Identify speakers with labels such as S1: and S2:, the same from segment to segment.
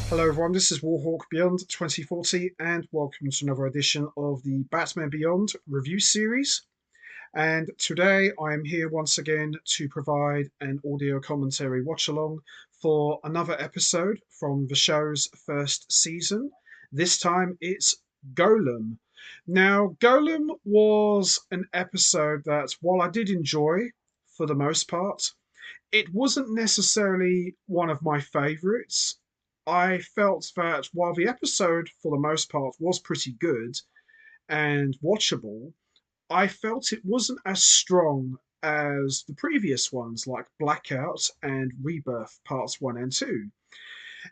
S1: Hello everyone, this is Warhawk Beyond 2040 and welcome to another edition of the Batman Beyond review series. And today I am here once again to provide an audio commentary watch along for another episode from the show's first season. This time it's Golem. Now, Golem was an episode that, while I did enjoy for the most part, it wasn't necessarily one of my favorites. I felt that while the episode, for the most part, was pretty good and watchable, I felt it wasn't as strong as the previous ones like Blackout and Rebirth Parts 1 and 2.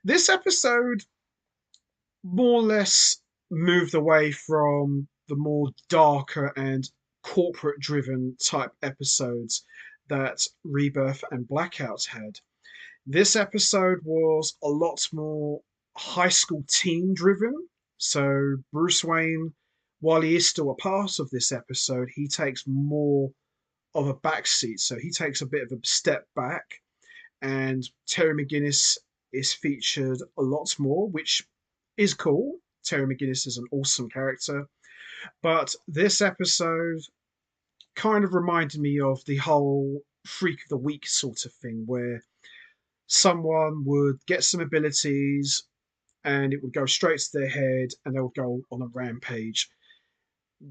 S1: This episode more or less moved away from the more darker and corporate driven type episodes that Rebirth and Blackout had. This episode was a lot more high school teen driven. So Bruce Wayne, while he is still a part of this episode, he takes more of a backseat. So he takes a bit of a step back, and Terry McGinnis is featured a lot more, which is cool. Terry McGinnis is an awesome character. But this episode kind of reminded me of the whole Freak of the Week sort of thing, where someone would get some abilities and it would go straight to their head and they would go on a rampage.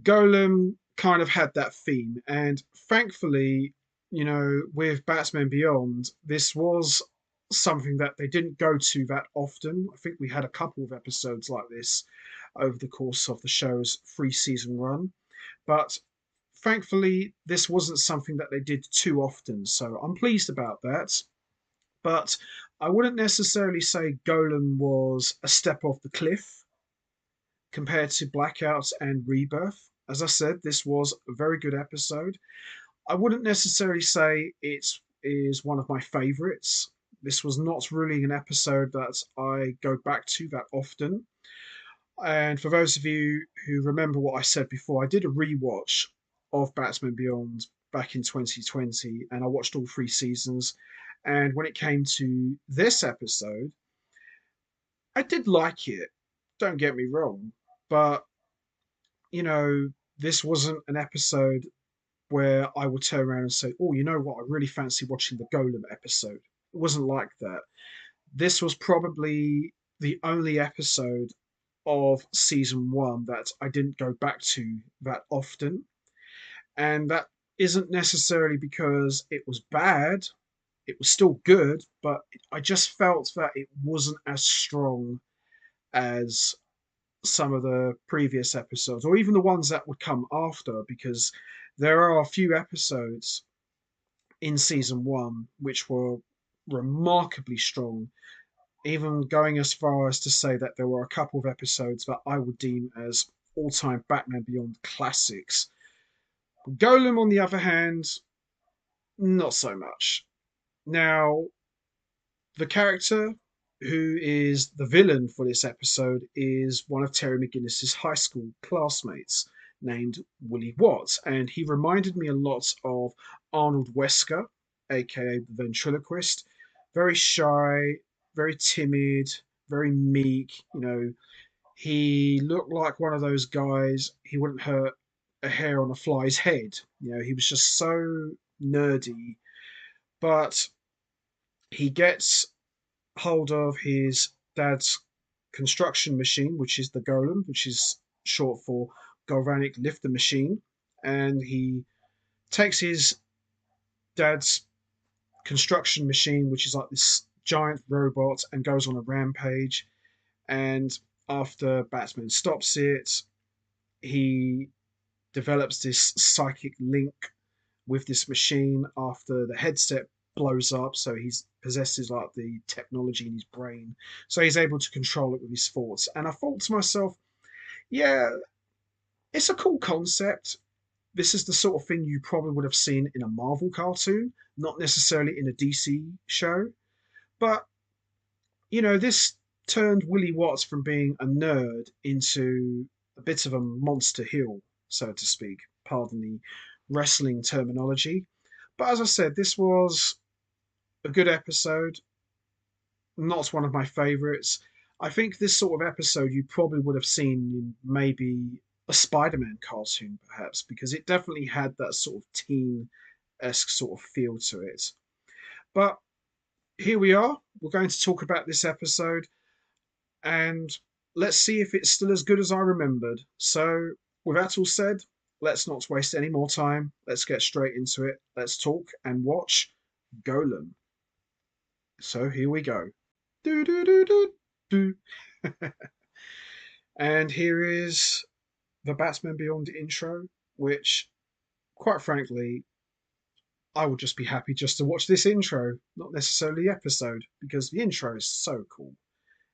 S1: Golem kind of had that theme, and thankfully, with Batman Beyond, this was something that they didn't go to that often. I think we had a couple of episodes like this over the course of the show's 3 season run, but thankfully, this wasn't something that they did too often, so I'm pleased about that. But I wouldn't necessarily say Golem was a step off the cliff compared to Blackout and Rebirth. As I said, this was a very good episode. I wouldn't necessarily say it is one of my favorites. This was not really an episode that I go back to that often. And for those of you who remember what I said before, I did a rewatch of Batman Beyond back in 2020 and I watched all 3 seasons. And when it came to this episode, I did like it. Don't get me wrong. But, you know, this wasn't an episode where I would turn around and say, oh, you know what? I really fancy watching the Golem episode. It wasn't like that. This was probably the only episode of season one that I didn't go back to that often. And that isn't necessarily because it was bad. It was still good, but I just felt that it wasn't as strong as some of the previous episodes, or even the ones that would come after, because there are a few episodes in season one which were remarkably strong, even going as far as to say that there were a couple of episodes that I would deem as all time Batman Beyond classics. Golem, on the other hand, not so much. Now, the character who is the villain for this episode is one of Terry McGinnis's high school classmates named Willie Watts, and he reminded me a lot of Arnold Wesker, aka the ventriloquist. Very shy, very timid, very meek. He looked like one of those guys. He wouldn't hurt a hair on a fly's head. He was just so nerdy, but he gets hold of his dad's construction machine, which is the Golem, which is short for Galvanic Lifter Machine, and he takes his dad's construction machine, which is like this giant robot, and goes on a rampage. And after Batman stops it, he develops this psychic link with this machine after the headset blows up. So he possesses like the technology in his brain. So he's able to control it with his thoughts. And I thought to myself, yeah, it's a cool concept. This is the sort of thing you probably would have seen in a Marvel cartoon, not necessarily in a DC show. But, this turned Willie Watts from being a nerd into a bit of a monster heel, so to speak. Pardon the wrestling terminology. But as I said, this was a good episode, not one of my favorites. I think this sort of episode you probably would have seen in maybe a Spider-Man cartoon, perhaps, because it definitely had that sort of teen-esque sort of feel to it. But here we are. We're going to talk about this episode, and let's see if it's still as good as I remembered. So, with that all said, let's not waste any more time. Let's get straight into it. Let's talk and watch Golem. So, here we go. Do do do do do. And here is the Batman Beyond intro, which, quite frankly, I would just be happy just to watch this intro, not necessarily the episode, because the intro is so cool.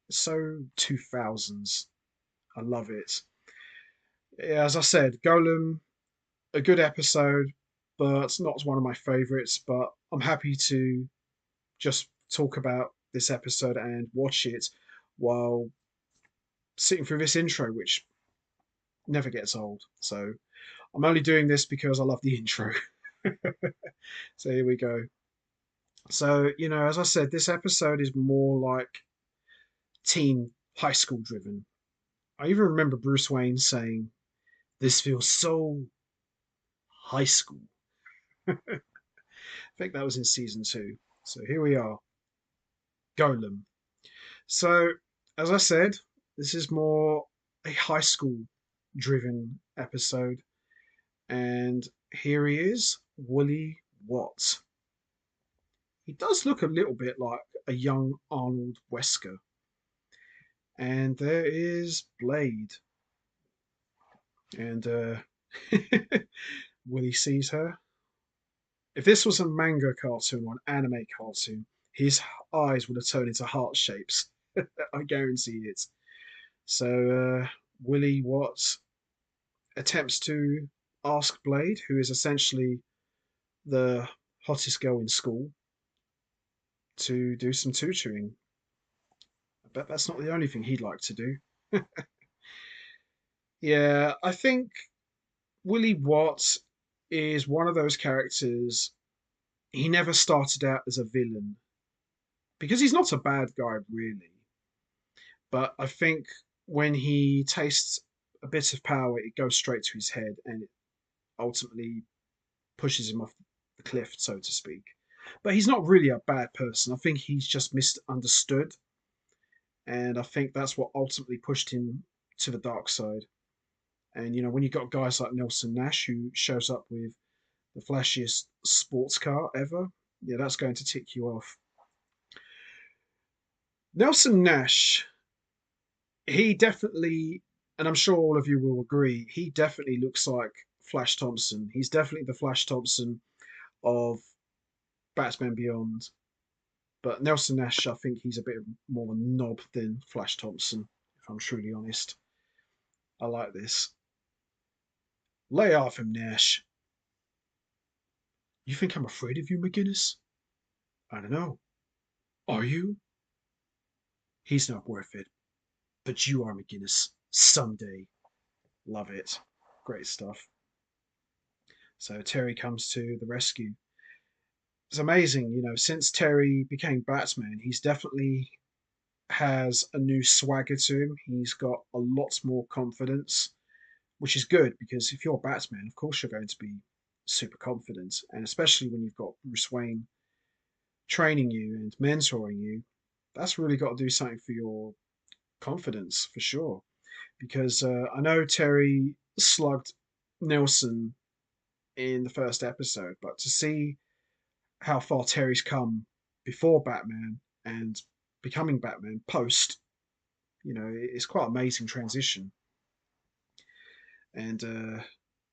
S1: It's so 2000s. I love it. Yeah, as I said, Golem, a good episode, but not one of my favorites. But I'm happy to just talk about this episode and watch it while sitting through this intro, which never gets old. So I'm only doing this because I love the intro. So here we go. So, as I said, this episode is more like teen high school driven. I even remember Bruce Wayne saying, "This feels so high school." I think that was in season two. So here we are, Golem. So, as I said, this is more a high school driven episode. And here he is, Wooly Watts. He does look a little bit like a young Arnold Wesker. And there is Blade. And Willie sees her. If this was a manga cartoon or an anime cartoon, his eyes would have turned into heart shapes. I guarantee it. So Willie Watts attempts to ask Blade, who is essentially the hottest girl in school, to do some tutoring. I bet that's not the only thing he'd like to do. Yeah, I think Willie Watts is one of those characters. He never started out as a villain because he's not a bad guy, really. But I think when he tastes a bit of power, it goes straight to his head and it ultimately pushes him off the cliff, so to speak. But he's not really a bad person. I think he's just misunderstood. And I think that's what ultimately pushed him to the dark side. And, when you got guys like Nelson Nash, who shows up with the flashiest sports car ever, yeah, that's going to tick you off. Nelson Nash, he definitely, and I'm sure all of you will agree, he definitely looks like Flash Thompson. He's definitely the Flash Thompson of Batman Beyond. But Nelson Nash, I think he's a bit more of a knob than Flash Thompson, if I'm truly honest. I like this. Lay off him, Nash. You think I'm afraid of you, McGinnis? I don't know. Are you? He's not worth it. But you are, McGinnis. Someday. Love it. Great stuff. So Terry comes to the rescue. It's amazing, since Terry became Batman, he's definitely has a new swagger to him. He's got a lot more confidence, which is good because if you're Batman, of course you're going to be super confident, and especially when you've got Bruce Wayne training you and mentoring you, that's really got to do something for your confidence for sure. Because I know Terry slugged Nelson in the first episode, but to see how far Terry's come before Batman and becoming Batman post, it's quite amazing transition. And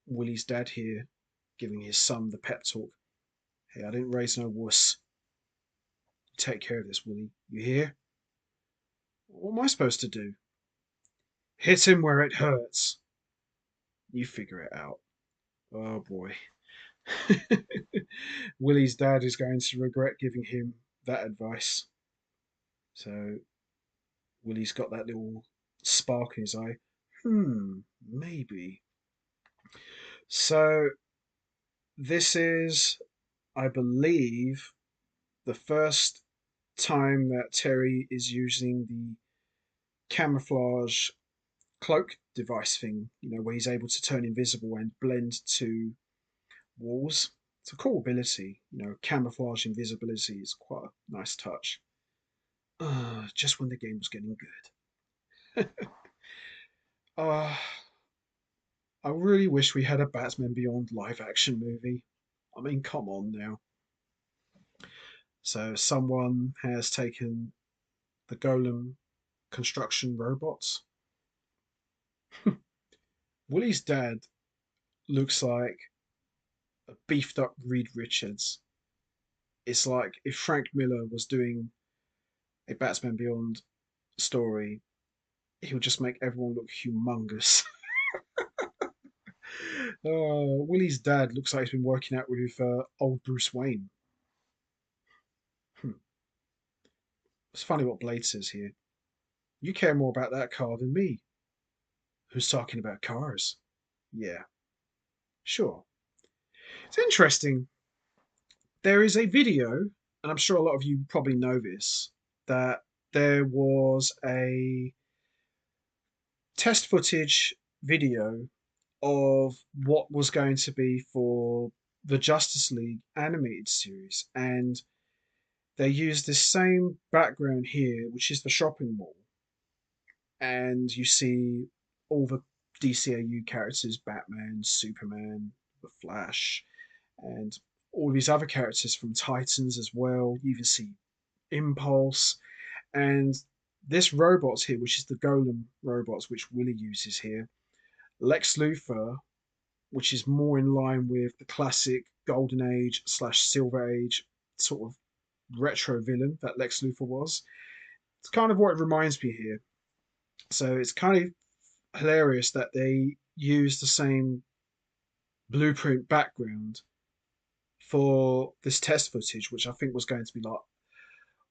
S1: Willie's dad here giving his son the pep talk. Hey, I didn't raise no wuss. Take care of this, Willie. You hear? What am I supposed to do? Hit him where it hurts. You figure it out. Oh boy. Willie's dad is going to regret giving him that advice. So Willie's got that little spark in his eye. Maybe. So this is, I believe, the first time that Terry is using the camouflage cloak device thing, where he's able to turn invisible and blend to walls. It's a cool ability, camouflage invisibility is quite a nice touch. Just when the game was getting good. uh, I really wish we had a Batman Beyond live action movie. I mean, come on now. So someone has taken the Golem construction robots. Willie's dad looks like a beefed up Reed Richards. It's like if Frank Miller was doing a Batman Beyond story, he would just make everyone look humongous. Willie's dad looks like he's been working out with old Bruce Wayne. Hmm. It's funny what Blade says here. You care more about that car than me. Who's talking about cars? Yeah, sure. It's interesting. There is a video, and I'm sure a lot of you probably know this, that there was a test footage video of what was going to be for the Justice League animated series, and they used this same background here, which is the shopping mall, and you see all the DCAU characters: Batman, Superman, the Flash, and all these other characters from Titans as well. You even see Impulse, and this robot here, which is the Golem robots, which Willie uses here. Lex Luthor, which is more in line with the classic Golden Age slash Silver Age sort of retro villain that Lex Luthor was. It's kind of what it reminds me here. So it's kind of hilarious that they use the same blueprint background for this test footage, which I think was going to be like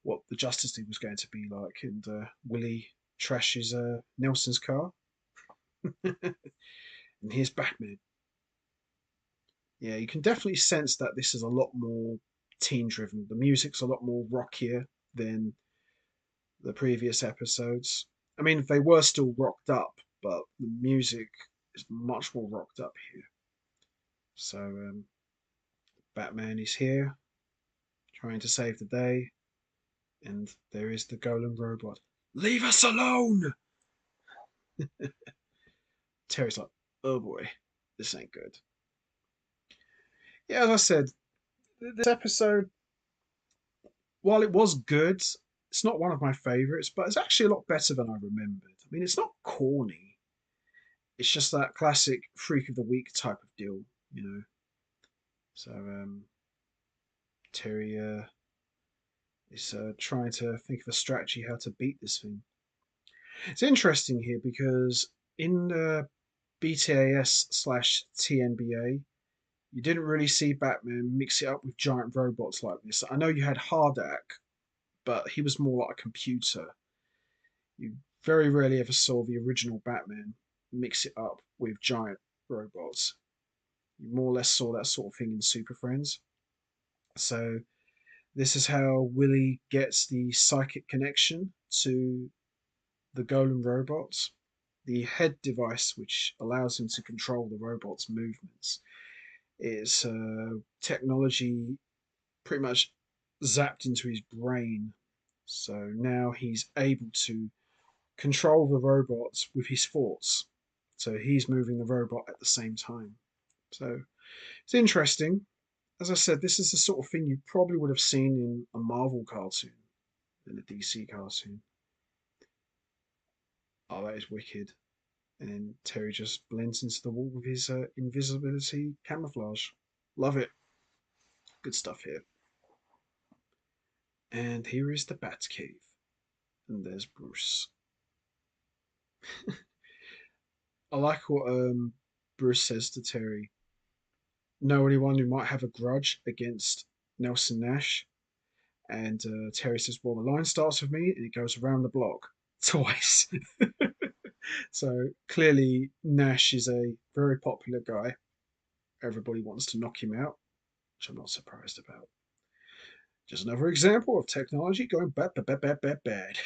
S1: what the Justice League was going to be like, and Willie trashes Nelson's car, and here's Batman. Yeah, you can definitely sense that this is a lot more teen driven. The music's a lot more rockier than the previous episodes. I mean, they were still rocked up, but the music is much more rocked up here. So, Batman is here trying to save the day, and there is the Golem robot. Leave us alone! Terry's like, oh boy, this ain't good. Yeah, as I said, this episode, while it was good, it's not one of my favourites, but it's actually a lot better than I remembered. I mean, it's not corny. It's just that classic freak of the week type of deal, you know. So Terry is trying to think of a strategy how to beat this thing. It's interesting here because in BTAS slash TNBA, you didn't really see Batman mix it up with giant robots like this. I know you had Hardak, but he was more like a computer. You very rarely ever saw the original Batman mix it up with giant robots. You more or less saw that sort of thing in Super Friends. So this is how Willie gets the psychic connection to the Golem robots. The head device, which allows him to control the robot's movements, is technology pretty much zapped into his brain. So now he's able to control the robots with his thoughts. So he's moving the robot at the same time. So it's interesting. As I said, this is the sort of thing you probably would have seen in a Marvel cartoon, in a DC cartoon. Oh, that is wicked. And then Terry just blends into the wall with his invisibility camouflage. Love it. Good stuff here. And here is the Batcave. And there's Bruce. I like what Bruce says to Terry. Know anyone who might have a grudge against Nelson Nash? And Terry says, well, the line starts with me and it goes around the block twice. So clearly, Nash is a very popular guy. Everybody wants to knock him out, which I'm not surprised about. Just another example of technology going bad, bad, bad, bad, bad, bad.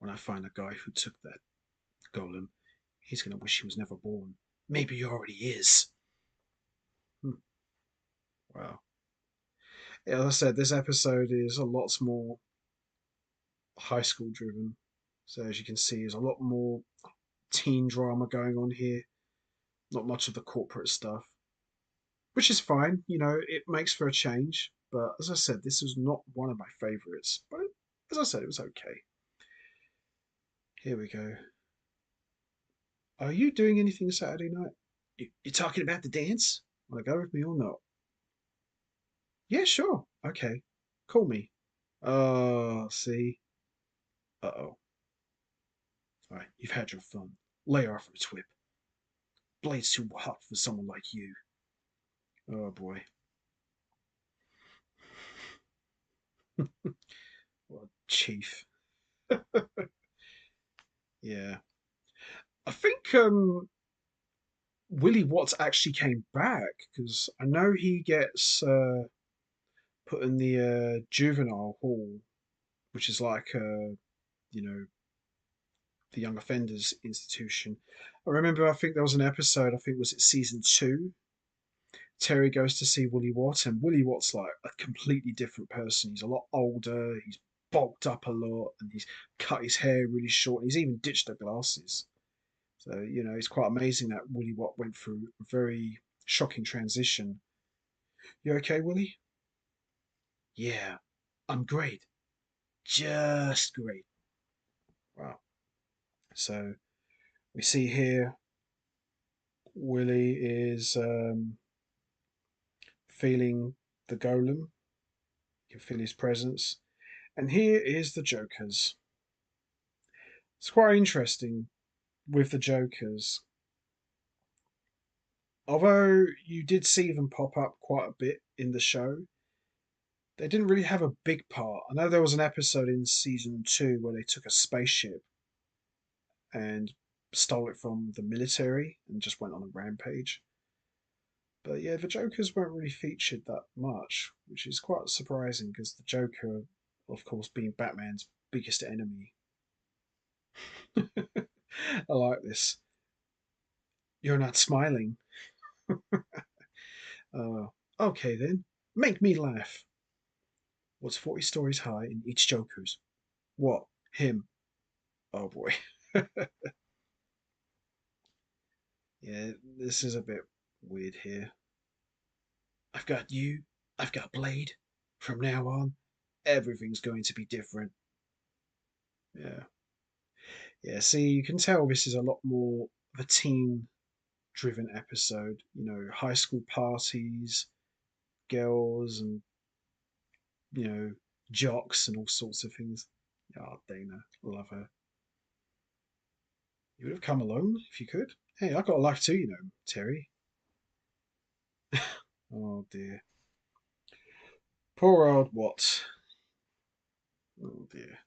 S1: When I find the guy who took that golem, he's going to wish he was never born. Maybe he already is. Hmm. Wow. As I said, this episode is a lot more high school driven. So as you can see, there's a lot more teen drama going on here. Not much of the corporate stuff, which is fine. You know, it makes for a change. But as I said, this is not one of my favorites. But as I said, it was okay. Here we go. Are you doing anything Saturday night? You talking about the dance? Want to go with me or not? Yeah, sure. Okay. Call me. Oh, see. Uh-oh. All right, you've had your fun. Lay off, Twip. Blade's too hot for someone like you. Oh, boy. What chief. Yeah. I think Willie Watts actually came back because I know he gets put in the juvenile hall, which is like you know, the young offenders institution. I remember I think there was an episode, I think was it season two. Terry goes to see Willie Watt, and Willie Watt's like a completely different person. He's a lot older, he's bulked up a lot, and he's cut his hair really short, and he's even ditched the glasses. So, you know, it's quite amazing that Willie Watt went through a very shocking transition. You okay, Willie? Yeah, I'm great. Just great. Wow. So we see here Willie is feeling the golem. You can feel his presence. And here is the Jokers. It's quite interesting with the Jokers. Although you did see them pop up quite a bit in the show, they didn't really have a big part. I know there was an episode in season two where they took a spaceship and stole it from the military and just went on a rampage. But yeah, the Jokers weren't really featured that much, which is quite surprising because the Joker, of course, being Batman's biggest enemy. I like this. You're not smiling. Okay then. Make me laugh. What's 40 stories high in each Joker's? What? Him. Oh boy. Yeah, this is a bit weird here. I've got you. I've got Blade. From now on, everything's going to be different. Yeah. Yeah, see, you can tell this is a lot more of a teen driven episode. You know, high school parties, girls, and, you know, jocks and all sorts of things. Oh, Dana. Love her. You would have come alone if you could. Hey, I've got a life too, you know, Terry. Oh dear. Poor old Watts. Oh dear.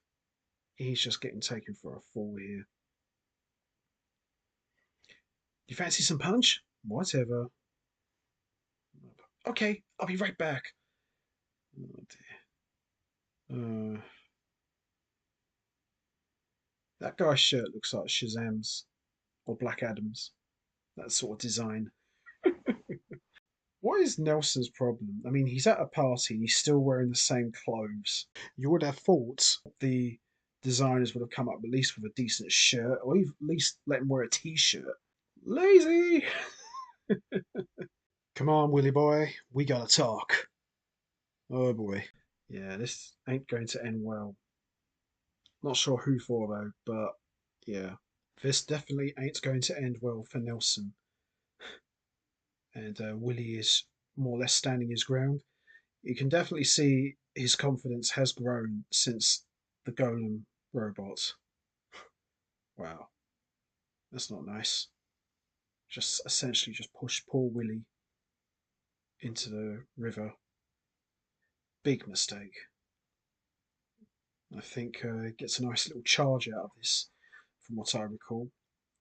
S1: He's just getting taken for a fall here. You fancy some punch? Whatever. Okay, I'll be right back. Oh dear. That guy's shirt looks like Shazam's or Black Adam's. That sort of design. What is Nelson's problem? I mean, he's at a party and he's still wearing the same clothes. You would have thought the designers would have come up at least with a decent shirt, or even at least let him wear a t-shirt. Lazy! Come on, Willie boy, we gotta talk. Oh boy. Yeah, this ain't going to end well. Not sure who for though, but yeah. This definitely ain't going to end well for Nelson. And Willie is more or less standing his ground. You can definitely see his confidence has grown since the Golem robot. Wow, that's not nice. Just essentially just push poor Willie into the river. Big mistake. I think gets a nice little charge out of this, from what I recall.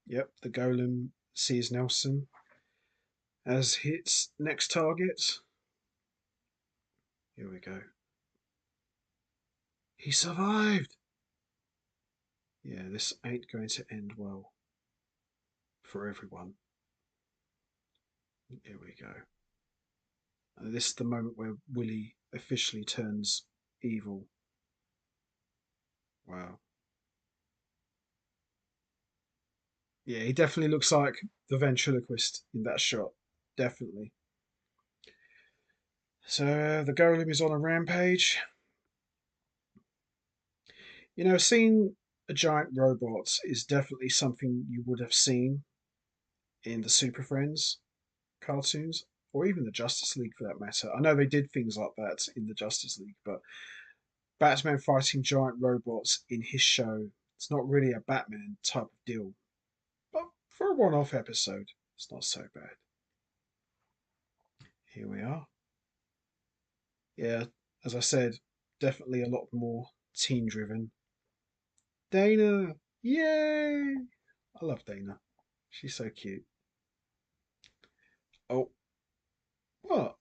S1: Yep, the Golem sees Nelson as hits next target. Here we go. He survived. Yeah, this ain't going to end well for everyone. Here we go. And this is the moment where Willie officially turns evil. Wow. Yeah, he definitely looks like the ventriloquist in that shot. Definitely. So the golem is on a rampage. You know, seeing a giant robot is definitely something you would have seen in the Super Friends cartoons, or even the Justice League for that matter. I know they did things like that in the Justice League, but Batman fighting giant robots in his show, it's not really a Batman type of deal. But for a one off episode, it's not so bad. Here we are. Yeah, as I said, definitely a lot more teen driven. Dana! Yay! I love Dana. She's so cute. Oh, what?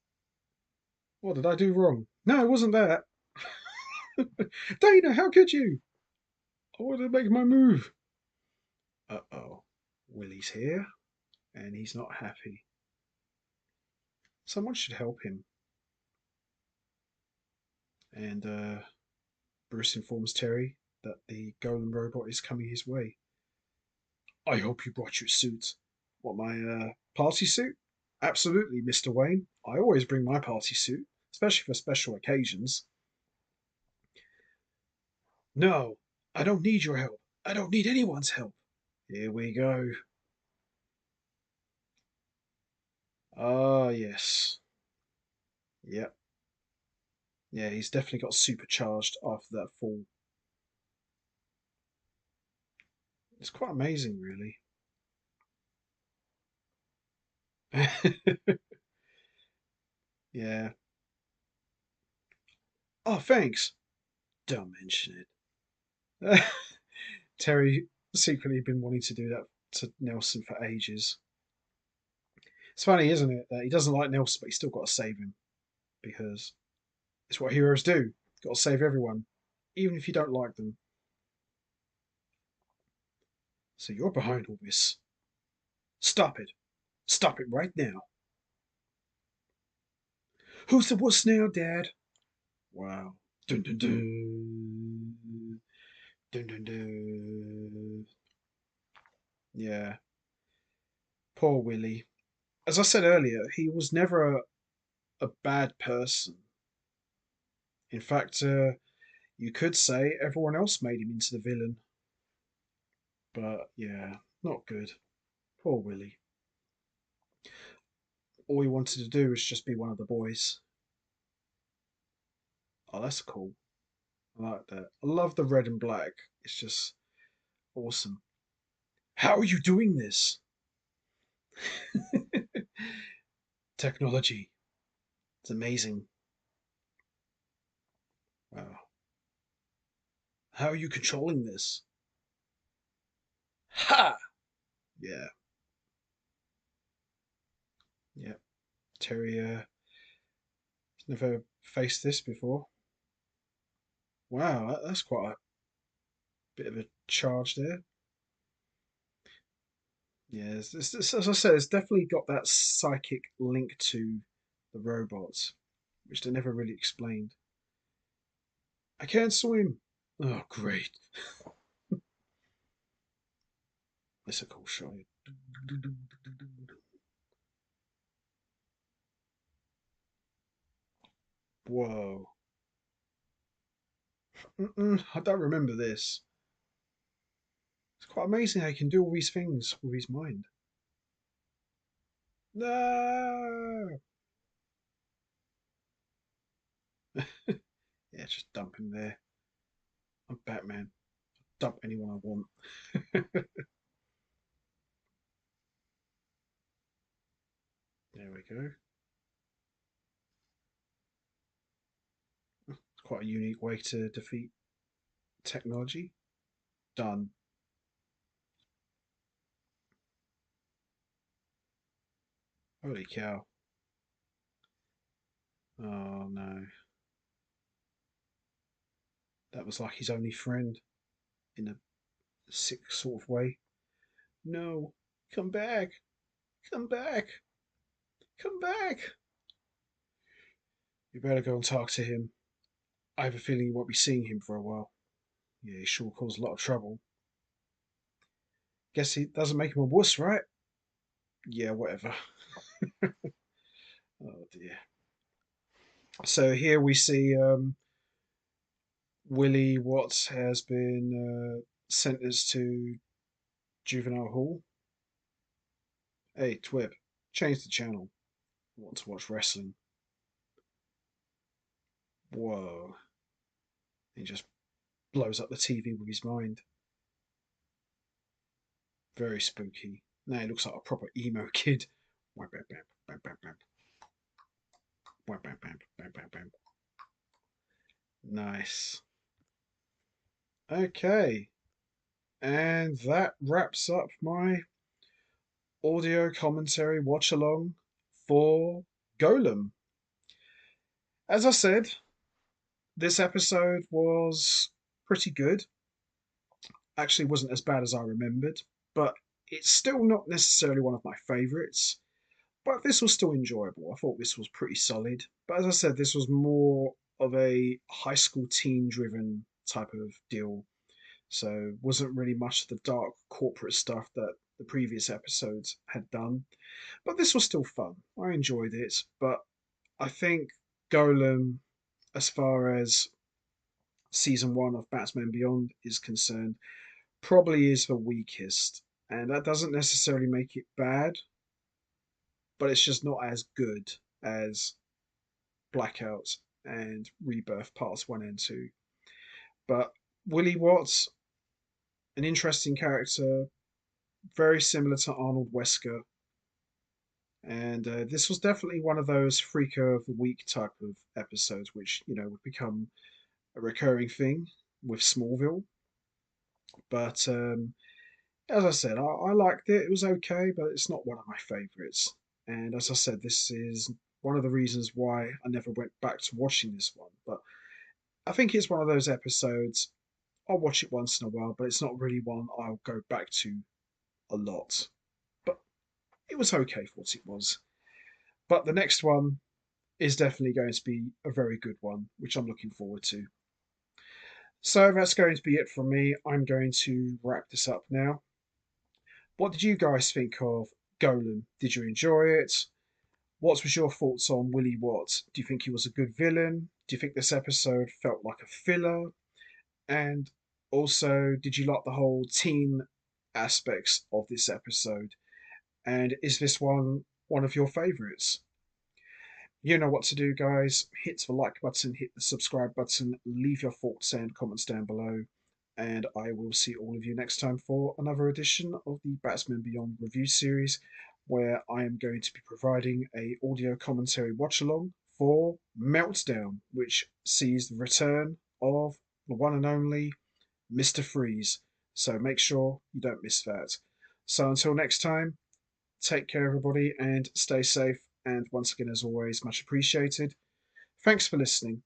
S1: What did I do wrong? No, it wasn't that. Dana, how could you? I wanted to make my move. Uh oh. Willie's here and he's not happy. Someone should help him. And Bruce informs Terry that the golem robot is coming his way. I hope you brought your suit. What, my party suit? Absolutely, Mr. Wayne. I always bring my party suit, especially for special occasions. No, I don't need your help. I don't need anyone's help. Here we go. Ah, yes. Yep. Yeah, he's definitely got supercharged after that fall. It's quite amazing, really. Yeah. Oh, thanks. Don't mention it. Terry secretly been wanting to do that to Nelson for ages. It's funny, isn't it, that he doesn't like Nelson, but he's still got to save him because it's what heroes do. Got to save everyone, even if you don't like them. So you're behind all this. Stop it. Stop it right now. Who's the wuss now, Dad? Wow. Dun dun dun. Dun dun dun. Yeah. Poor Willie. As I said earlier, he was never a bad person. In fact, you could say everyone else made him into the villain. But yeah, not good. Poor Willie. All he wanted to do was just be one of the boys. Oh, that's cool. I like that. I love the red and black. It's just awesome. How are you doing this? Technology. It's amazing. Wow. How are you controlling this? Ha! Yeah. Yeah. Terry never faced this before. Wow, that's quite a bit of a charge there. Yeah, as I said, it's definitely got that psychic link to the robots, which they never really explained. I can't swim. Oh, great. That's a cool shot. Whoa. I don't remember this. It's quite amazing how he can do all these things with his mind. No! Yeah, just dump him there. I'm Batman. Dump anyone I want. There we go. It's quite a unique way to defeat technology. Done. Holy cow. Oh no. That was like his only friend in a sick sort of way. No, come back, come back, come back. You better go and talk to him. I have a feeling you won't be seeing him for a while. Yeah, he sure caused a lot of trouble. Guess he doesn't make him a wuss, right? Yeah, whatever. Oh dear. So here we see Willie Watts has been sentenced to juvenile hall. Hey, Twib, change the channel. I want to watch wrestling. Whoa. He just blows up the TV with his mind. Very spooky. Now he looks like a proper emo kid. Wham, bam, bam, bam, bam, bam. Wham, bam, bam, bam, bam, bam. Nice. Okay. And that wraps up my audio commentary watch along for Golem. As I said, this episode was pretty good. Actually, wasn't as bad as I remembered, but it's still not necessarily one of my favourites. But this was still enjoyable. I thought this was pretty solid. But as I said, this was more of a high school teen driven type of deal. So wasn't really much of the dark corporate stuff that the previous episodes had done. But this was still fun. I enjoyed it. But I think Golem, as far as season one of Batman Beyond is concerned, probably is the weakest. And that doesn't necessarily make it bad, but it's just not as good as Blackout and Rebirth Parts 1 and 2. But Willie Watts, an interesting character, very similar to Arnold Wesker. And this was definitely one of those Freaker of the Week type of episodes, which, would become a recurring thing with Smallville. But as I said, I liked it. It was okay, but it's not one of my favourites. And as I said, this is one of the reasons why I never went back to watching this one. But I think it's one of those episodes. I'll watch it once in a while, but it's not really one I'll go back to a lot. But it was okay for what it was. But the next one is definitely going to be a very good one, which I'm looking forward to. So that's going to be it from me. I'm going to wrap this up now. What did you guys think of Golem? Did you enjoy it? What was your thoughts on Willie Watt? Do you think he was a good villain? Do you think this episode felt like a filler? And also, did you like the whole teen aspects of this episode? And is this one of your favourites? You know what to do, guys. Hit the like button, hit the subscribe button, leave your thoughts and comments down below. And I will see all of you next time for another edition of the Batman Beyond review series, where I am going to be providing a audio commentary watch along for Meltdown, which sees the return of the one and only Mr. Freeze. So make sure you don't miss that. So until next time, take care, everybody, and stay safe. And once again, as always, much appreciated. Thanks for listening.